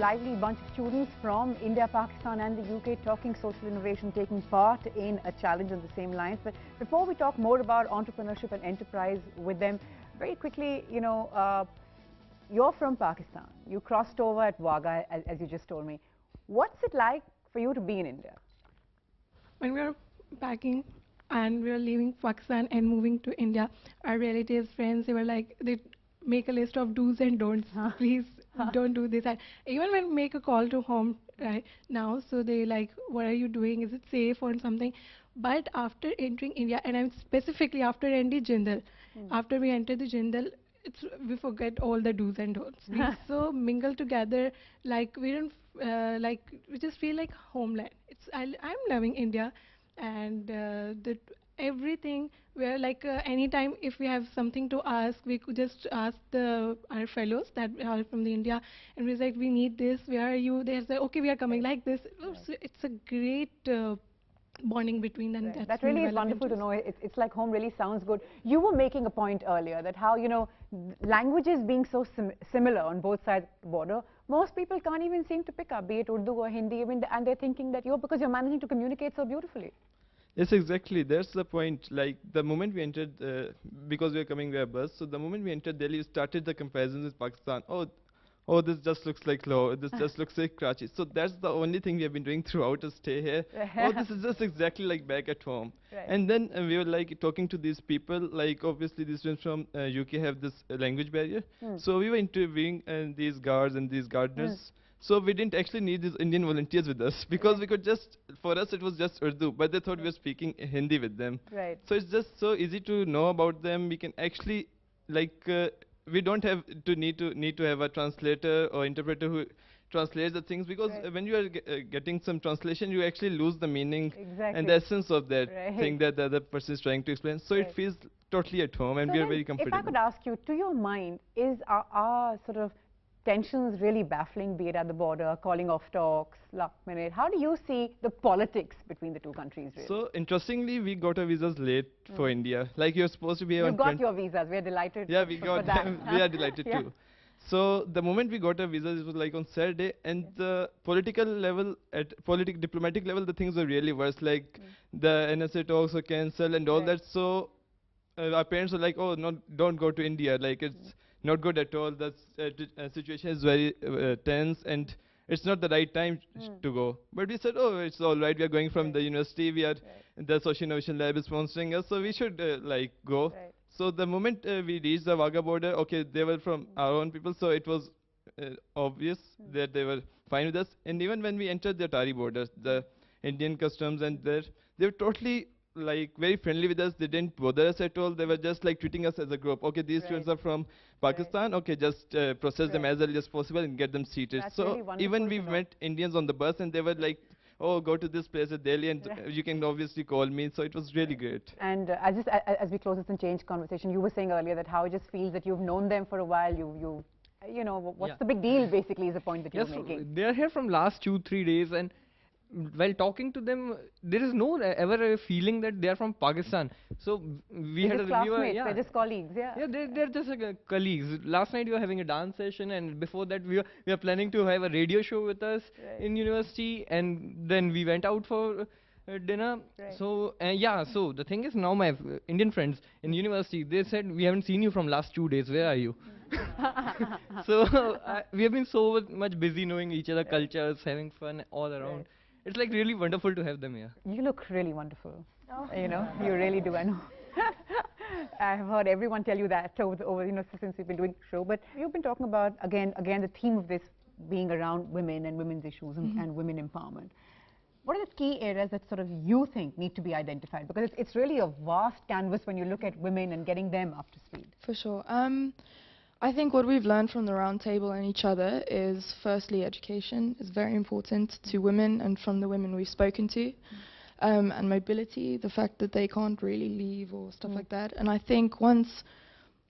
lively bunch of students from India, Pakistan and the UK talking social innovation, taking part in a challenge on the same lines. But before we talk more about entrepreneurship and enterprise with them, very quickly, you're from Pakistan. You crossed over at Wagah, as you just told me. What's it like for you to be in India? When we were packing and we were leaving Pakistan and moving to India, our relatives, friends, they were like, they make a list of do's and don'ts. Please don't do this. And even when we make a call to home right now, so they like, what are you doing? Is it safe or something? But after entering India, and I'm specifically after ND Jindal, after we entered the Jindal, we forget all the do's and don'ts. We so mingle together, like we don't, we just feel like homeland. I'm loving India, and everything. Where like anytime if we have something to ask, we could just ask our fellows that are from the India, and we're like, we need this. Where are you? They say, okay, we are coming like this. It's a great bonding between them. Right. That really is wonderful to know. It's like home really sounds good. You were making a point earlier that how, languages being so similar on both sides of the border, most people can't even seem to pick up, be it Urdu or Hindi, and they're thinking that because you're managing to communicate so beautifully. Yes, exactly. That's the point. Like the moment we entered, because we are coming via bus, so the moment we entered Delhi, we started the comparisons with Pakistan. Oh, this just looks like Lahore. This just looks like Karachi. So that's the only thing we have been doing throughout our stay here. Oh, this is just exactly like back at home. Right. And then we were like talking to these people. Like obviously these students from UK have this language barrier. So we were interviewing these guards and these gardeners. So we didn't actually need these Indian volunteers with us because we could just, for us it was just Urdu, but they thought we were speaking Hindi with them. Right. So it's just so easy to know about them. We can actually, we don't have to need to have a translator or interpreter who translates the things, because when you are getting some translation, you actually lose the meaning and the essence of that thing that the other person is trying to explain. So it feels totally at home, and so we are very comfortable. If I could ask you, to your mind, is our sort of tensions really baffling, be it at the border, calling off talks, last minute? How do you see the politics between the two countries, really? So, interestingly, we got our visas late for India. Like, you're supposed to be on... You got your visas. We're delighted yeah, we got them. We are delighted too. So, the moment we got our visas, it was like on Saturday, and the political level, at diplomatic level, the things were really worse. Like, the NSA talks were cancelled and all that. So, our parents were like, oh, no, don't go to India. Like, it's not good at all. The situation is very tense, and it's not the right time to go. But we said, oh, it's all right. We are going from the university. We are the Social Innovation Lab is sponsoring us, so we should go. So the moment we reached the Wagah border, okay, they were from our own people, so it was obvious that they were fine with us. And even when we entered the Atari border, the Indian customs, and they were totally very friendly with us. They didn't bother us at all. They were just like treating us as a group. Okay, these students are from Pakistan. Okay, just process them as early as possible and get them seated. That's so really even we met Indians on the bus, and they were like, oh, go to this place at Delhi, and you can obviously call me. So it was really great. And as we close this and change conversation, you were saying earlier that how it just feels that you've known them for a while. What's the big deal? Basically, is the point that you're making. They are here from last 2-3 days, and while talking to them, there is no ever a feeling that they are from Pakistan. So we had a reviewer. They're just colleagues. Yeah, they're just colleagues. Last night we were having a dance session, and before that we are planning to have a radio show with us in university, and then we went out for dinner. So so the thing is, now my Indian friends in university, they said, we haven't seen you from last 2 days. Where are you? So we have been so much busy knowing each other cultures, having fun all around. It's like really wonderful to have them here. You look really wonderful. You really do. I know. I've heard everyone tell you that over since we've been doing the show. But you've been talking about again the theme of this being around women and women's issues and women empowerment. What are the key areas that sort of you think need to be identified? Because it's really a vast canvas when you look at women and getting them up to speed. For sure. I think what we've learned from the round table and each other is, firstly, education is very important to women and from the women we've spoken to. And mobility, the fact that they can't really leave or stuff like that. And I think once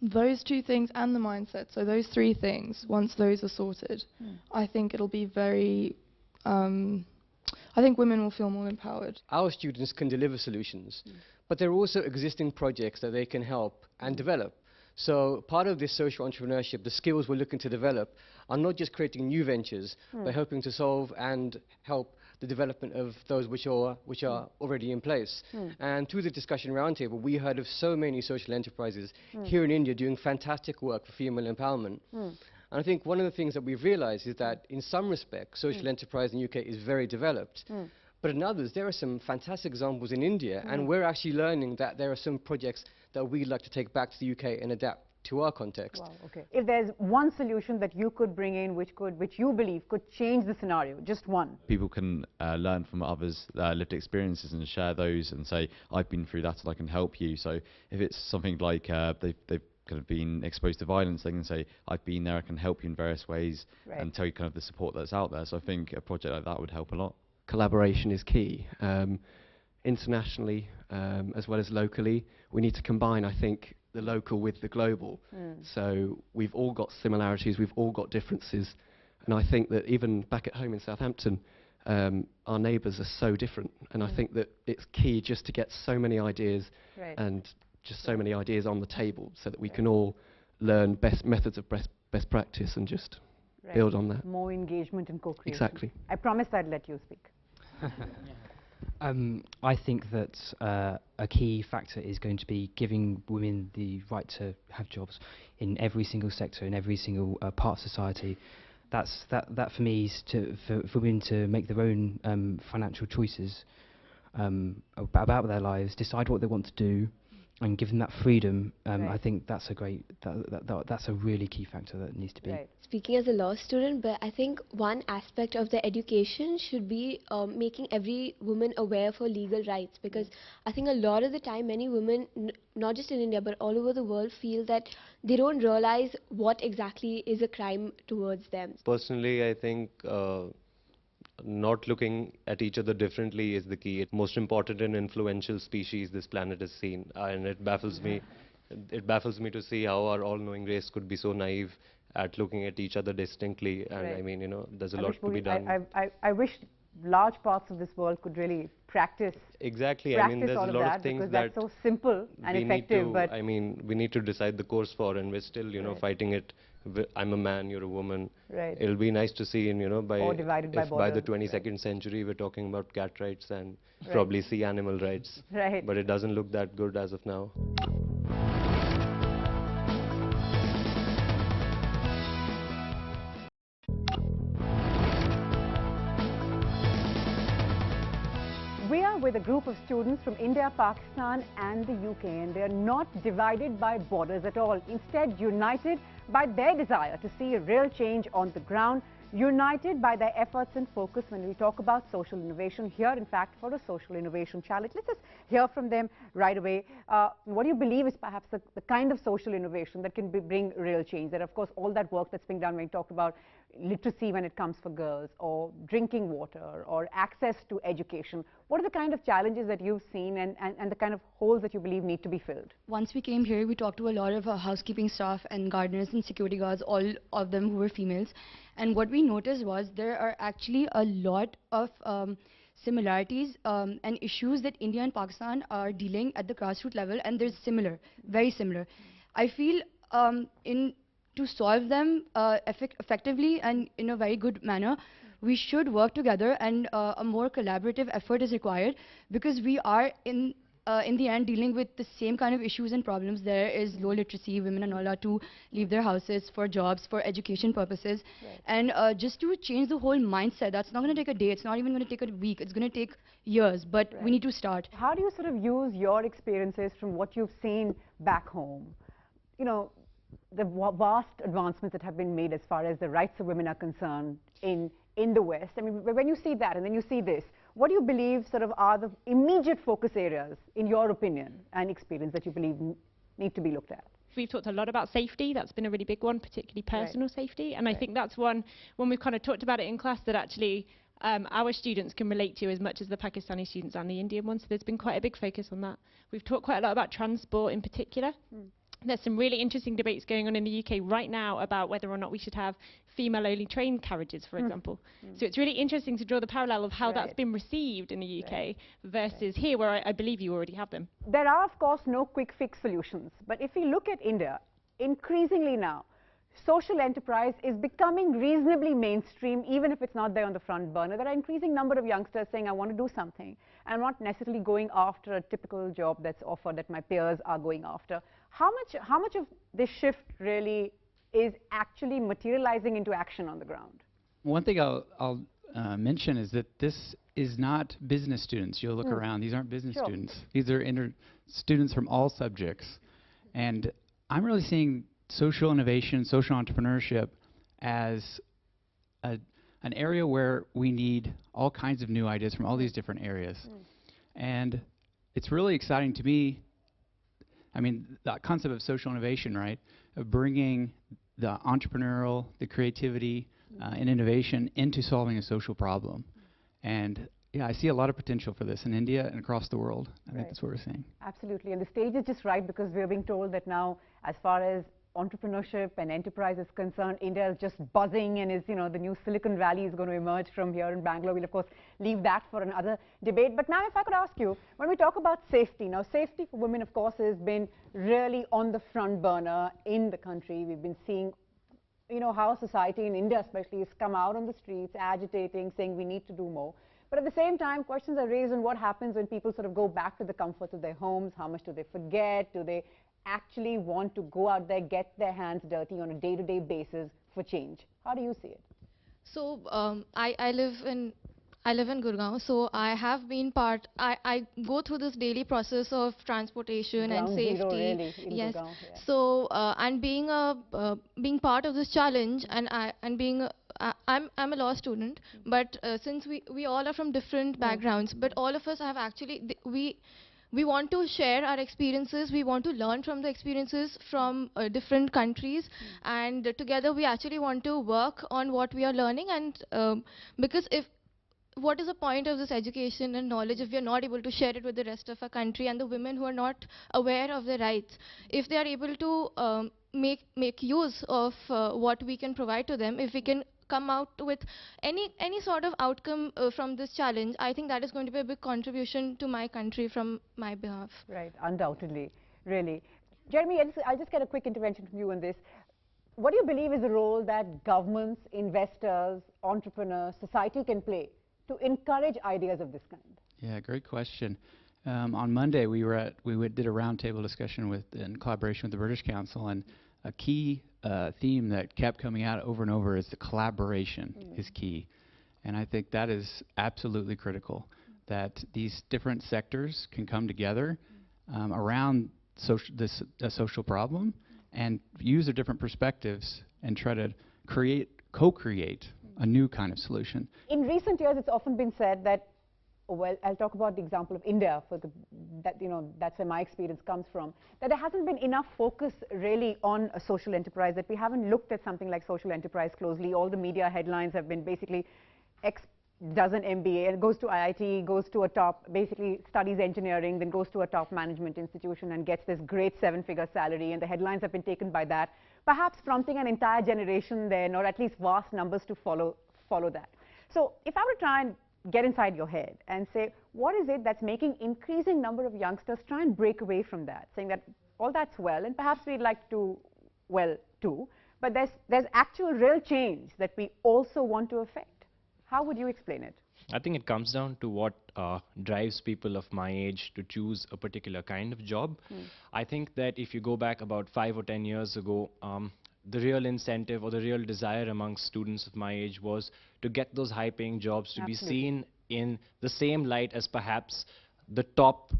those two things and the mindset, so those three things, once those are sorted, I think it'll be very... I think women will feel more empowered. Our students can deliver solutions, but there are also existing projects that they can help and develop. So part of this social entrepreneurship, the skills we're looking to develop, are not just creating new ventures, but helping to solve and help the development of those which are already in place. And through the discussion roundtable, we heard of so many social enterprises here in India doing fantastic work for female empowerment. And I think one of the things that we've realized is that in some respects, social enterprise in the UK is very developed. But in others, there are some fantastic examples in India, and we're actually learning that there are some projects that we'd like to take back to the UK and adapt to our context. Wow, okay. If there's one solution that you could bring in which you believe could change the scenario, just one. People can learn from others' lived experiences and share those and say, I've been through that and I can help you. So if it's something like they've kind of been exposed to violence, they can say, I've been there, I can help you in various ways, and tell you kind of the support that's out there. So I think a project like that would help a lot. Collaboration is key. Internationally, as well as locally, we need to combine, I think, the local with the global. So we've all got similarities, we've all got differences, and I think that even back at home in Southampton, our neighbours are so different, and I think that it's key just to get so many ideas and just so many ideas on the table so that we can all learn best methods of best practice and just build on that. More engagement and co-creation. Exactly. I promised I'd let you speak. I think that a key factor is going to be giving women the right to have jobs in every single sector, in every single part of society. That for me is for women to make their own financial choices about their lives, decide what they want to do, and give them that freedom. I think that's that's a really key factor that needs to be. Speaking as a law student, but I think one aspect of the education should be making every woman aware of her legal rights, because I think a lot of the time many women, not just in India but all over the world, feel that they don't realize what exactly is a crime towards them. Personally, I think not looking at each other differently is the key. It's most important and influential species this planet has seen, and it baffles me. It baffles me to see how our all-knowing race could be so naive at looking at each other distinctly. And I mean, you know, there's a lot to be done. I wish large parts of this world could really practice. Exactly. I mean, there's a lot of things that that's so simple and effective. But I mean, we need to decide the course for, and we're still, you know, fighting it. I'm a man, you're a woman. It'll be nice to see, you know, by the 22nd century we're talking about cat rights and probably sea animal rights. But it doesn't look that good as of now. We are with a group of students from India, Pakistan and the UK, and they are not divided by borders at all. Instead, united by their desire to see a real change on the ground, united by their efforts and focus when we talk about social innovation here, in fact, for a social innovation challenge. Let's just hear from them right away. What do you believe is perhaps the kind of social innovation that can bring real change? That, of course, all that work that's being done when we talk about literacy when it comes for girls, or drinking water, or access to education. What are the kind of challenges that you've seen and the kind of holes that you believe need to be filled? Once we came here, we talked to a lot of housekeeping staff and gardeners and security guards, all of them who were females. And what we noticed was there are actually a lot of similarities and issues that India and Pakistan are dealing at the grassroots level, and they're similar, very similar. I feel to solve them effectively and in a very good manner, we should work together, and a more collaborative effort is required, because we are in the end dealing with the same kind of issues and problems. There is low literacy, women are not allowed to leave their houses for jobs, for education purposes. And just to change the whole mindset, that's not going to take a day, it's not even going to take a week, it's going to take years, but we need to start. How do you sort of use your experiences from what you've seen back home? You know, the vast advancements that have been made as far as the rights of women are concerned in the West. I mean, when you see that and then you see this, what do you believe sort of are the immediate focus areas, in your opinion and experience, that you believe need to be looked at? We've talked a lot about safety. That's been a really big one, particularly personal safety. And I think that's one, when we've kind of talked about it in class, that actually our students can relate to as much as the Pakistani students and the Indian ones. So there's been quite a big focus on that. We've talked quite a lot about transport in particular. There's some really interesting debates going on in the UK right now about whether or not we should have female-only train carriages, for example. So it's really interesting to draw the parallel of how that's been received in the UK versus here, where I believe you already have them. There are, of course, no quick fix solutions. But if we look at India, increasingly now, social enterprise is becoming reasonably mainstream, even if it's not there on the front burner. There are increasing number of youngsters saying, I want to do something. I'm not necessarily going after a typical job that's offered that my peers are going after. How much of this shift really is actually materializing into action on the ground? One thing I'll mention is that this is not business students. You'll look around. These aren't business students. These are students from all subjects. And I'm really seeing social innovation, social entrepreneurship as an area where we need all kinds of new ideas from all these different areas. And it's really exciting to me. I mean, the concept of social innovation, right, of bringing the entrepreneurial, the creativity, and innovation into solving a social problem. And yeah, I see a lot of potential for this in India and across the world. I think that's what we're seeing. Absolutely. And the stage is just right because we're being told that now, as far as entrepreneurship and enterprise is concerned, India is just buzzing and is, you know, the new Silicon Valley is going to emerge from here in Bangalore. We'll, of course, leave that for another debate. But now if I could ask you, when we talk about safety, now safety for women, of course, has been really on the front burner in the country. We've been seeing, you know, how society in India especially has come out on the streets, agitating, saying we need to do more. But at the same time, questions are raised on what happens when people sort of go back to the comforts of their homes. How much do they forget? Do they actually want to go out there, get their hands dirty on a day-to-day basis for change? How do you see it? So I live in Gurgaon, so I have been I go through this daily process of transportation Ground and zero, safety. really, in Yes. Gurgaon, yeah. So and being part of this challenge, and I'm a law student, but since we all are from different backgrounds, but all of us have actually we want to share our experiences, we want to learn from the experiences from different countries, and together we actually want to work on what we are learning. And because what is the point of this education and knowledge if we are not able to share it with the rest of our country and the women who are not aware of their rights? If they are able to make use of what we can provide to them, if we can come out with any sort of outcome from this challenge, I think that is going to be a big contribution to my country from my behalf. Right, undoubtedly, really. Jeremy, I'll just get a quick intervention from you on this. What do you believe is the role that governments, investors, entrepreneurs, society can play to encourage ideas of this kind? Yeah, great question. On Monday, we did a roundtable discussion in collaboration with the British Council, and a key theme that kept coming out over and over is the collaboration is key. And I think that is absolutely critical, that these different sectors can come together around this social problem and use their different perspectives and try to co-create a new kind of solution. In recent years, it's often been said that, well, I'll talk about the example of India, that's where my experience comes from, that there hasn't been enough focus really on a social enterprise, that we haven't looked at something like social enterprise closely. All the media headlines have been basically X does an MBA and goes to IIT, goes to a top, basically studies engineering, then goes to a top management institution and gets this great 7-figure salary, and the headlines have been taken by that, perhaps prompting an entire generation then, or at least vast numbers to follow that. So if I were to try and get inside your head and say, what is it that's making increasing number of youngsters try and break away from that, saying that all that's well, and perhaps we'd like to well too, but there's actual real change that we also want to affect? How would you explain it? I think it comes down to what drives people of my age to choose a particular kind of job. I think that if you go back about 5 or 10 years ago, the real incentive or the real desire amongst students of my age was to get those high-paying jobs, to be seen in the same light as perhaps the top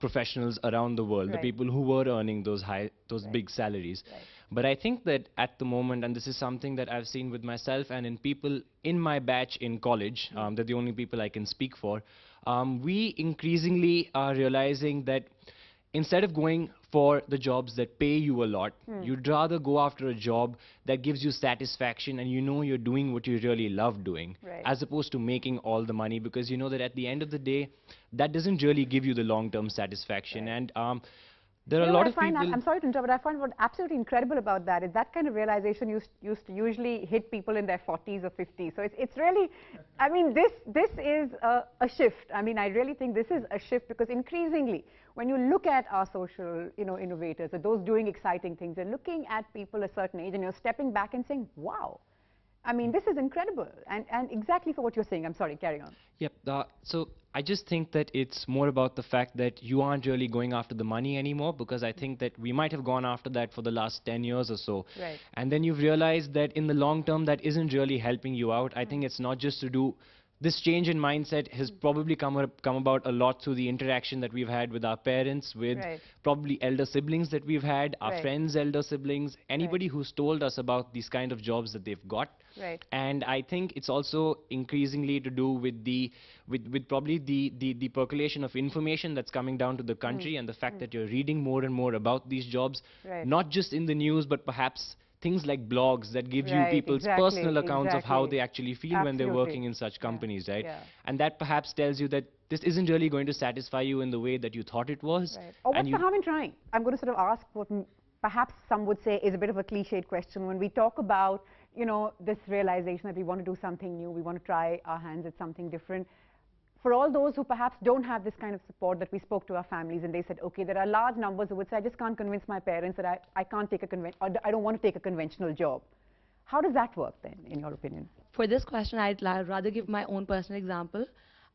professionals around the world, the people who were earning those big salaries. But I think that at the moment, and this is something that I've seen with myself and in people in my batch in college, they're the only people I can speak for, we increasingly are realizing that instead of going for the jobs that pay you a lot, you'd rather go after a job that gives you satisfaction and you know you're doing what you really love doing, as opposed to making all the money, because you know that at the end of the day, that doesn't really give you the long-term satisfaction. And There are a lot of people. I'm sorry to interrupt, but I find what absolutely incredible about that is that kind of realization used to usually hit people in their 40s or 50s. So it's really, I mean, this is a shift. I mean, I really think this is a shift because increasingly, when you look at our social, innovators or those doing exciting things, they're looking at people a certain age and you're stepping back and saying, wow. I mean, this is incredible, and exactly for what you're saying. I'm sorry, carry on. Yep. So I just think that it's more about the fact that you aren't really going after the money anymore, because I think that we might have gone after that for the last 10 years or so. Right. And then you've realized that in the long term, that isn't really helping you out. I think it's not just to do. This change in mindset has probably come about a lot through the interaction that we've had with our parents, with probably elder siblings that we've had, our friends' elder siblings, anybody who's told us about these kind of jobs that they've got. Right. And I think it's also increasingly to do with with probably the percolation of information that's coming down to the country, and the fact that you're reading more and more about these jobs, not just in the news, but perhaps things like blogs that give you people's personal accounts of how they actually feel when they're working in such companies, right? And that perhaps tells you that this isn't really going to satisfy you in the way that you thought it was. Or what's the harm in trying? I'm going to sort of ask what perhaps some would say is a bit of a cliched question. When we talk about, this realization that we want to do something new, we want to try our hands at something different, for all those who perhaps don't have this kind of support, that we spoke to our families and they said, okay, there are large numbers who would say, I just can't convince my parents that I can't take or I don't want to take a conventional job. How does that work then, in your opinion? For this question, I'd rather give my own personal example.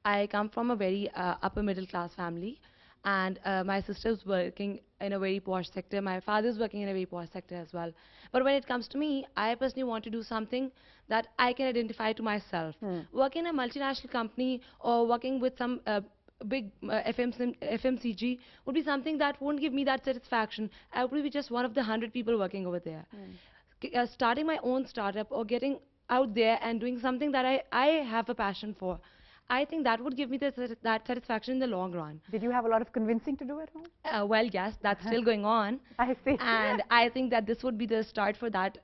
I come from a very upper middle class family, and my sister's working in a very poor sector. My father's working in a very poor sector as well. But when it comes to me, I personally want to do something that I can identify to myself. Working in a multinational company or working with some big FMCG would be something that won't give me that satisfaction. I would be just one of the 100 people working over there. Starting my own startup or getting out there and doing something that I have a passion for, I think that would give me that satisfaction in the long run. Did you have a lot of convincing to do at home? Well, yes, that's still going on. I see. And I think that this would be the start for that,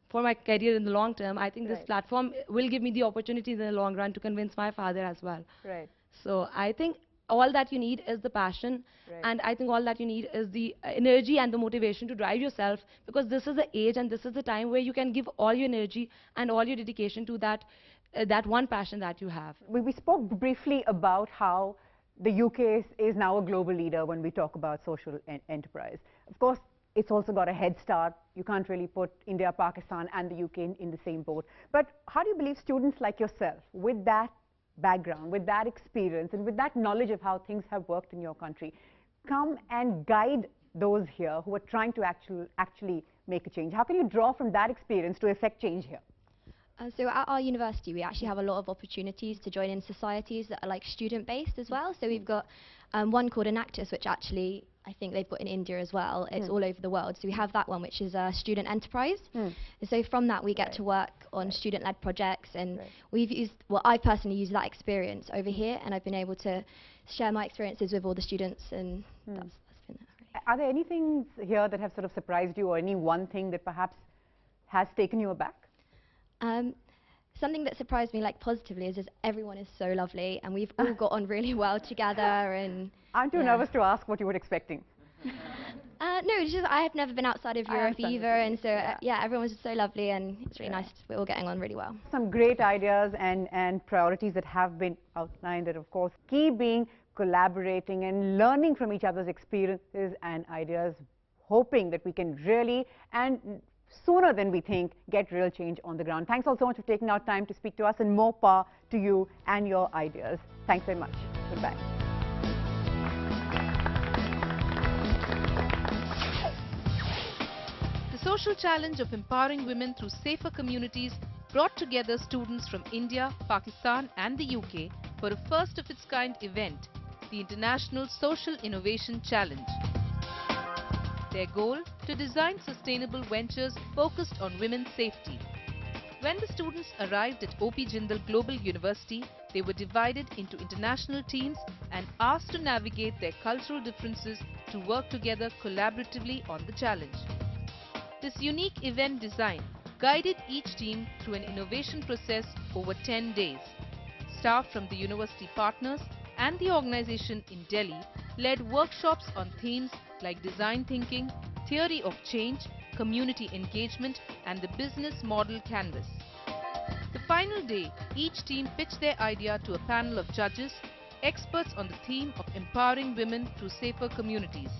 for my career in the long term. I think this platform will give me the opportunities in the long run to convince my father as well. Right. So I think all that you need is the passion, and I think all that you need is the energy and the motivation to drive yourself, because this is the age and this is the time where you can give all your energy and all your dedication to that one passion that you have. We spoke briefly about how the UK is now a global leader when we talk about social enterprise. Of course, it's also got a head start. You can't really put India, Pakistan and the UK in the same boat. But how do you believe students like yourself, with that background, with that experience and with that knowledge of how things have worked in your country, come and guide those here who are trying to actually make a change? How can you draw from that experience to effect change here? So at our university, we actually have a lot of opportunities to join in societies that are like student-based as well. So we've got one called Enactus, which actually I think they've got in India as well. It's all over the world. So we have that one, which is a student enterprise. So from that, we get to work on student-led projects, and we've used, well, I personally used that experience over here, and I've been able to share my experiences with all the students, and that's been it. Really. Are there any things here that have sort of surprised you, or any one thing that perhaps has taken you aback? Something that surprised me, like positively, is just everyone is so lovely, and we've all got on really well together. And aren't you nervous to ask what you were expecting? No, it's just I have never been outside of Europe either, and so yeah, everyone's just so lovely, and it's really nice. We're all getting on really well. Some great ideas and priorities that have been outlined, and of course, key being collaborating and learning from each other's experiences and ideas, hoping that we can really, and sooner than we think, get real change on the ground. Thanks all so much for taking our time to speak to us, and more power to you and your ideas. Thanks very much. Goodbye. The social challenge of empowering women through safer communities brought together students from India, Pakistan and the UK for a first-of-its-kind event, the International Social Innovation Challenge. Their goal? To design sustainable ventures focused on women's safety. When the students arrived at OP Jindal Global University, they were divided into international teams and asked to navigate their cultural differences to work together collaboratively on the challenge. This unique event design guided each team through an innovation process over 10 days. Staff from the university partners and the organization in Delhi led workshops on themes like design thinking, theory of change, community engagement, and the business model canvas. The final day, each team pitched their idea to a panel of judges, experts on the theme of empowering women through safer communities.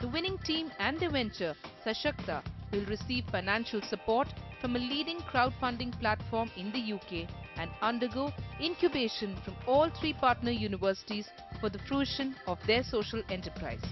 The winning team and their venture, Sashakta, will receive financial support from a leading crowdfunding platform in the UK and undergo incubation from all 3 partner universities for the fruition of their social enterprise.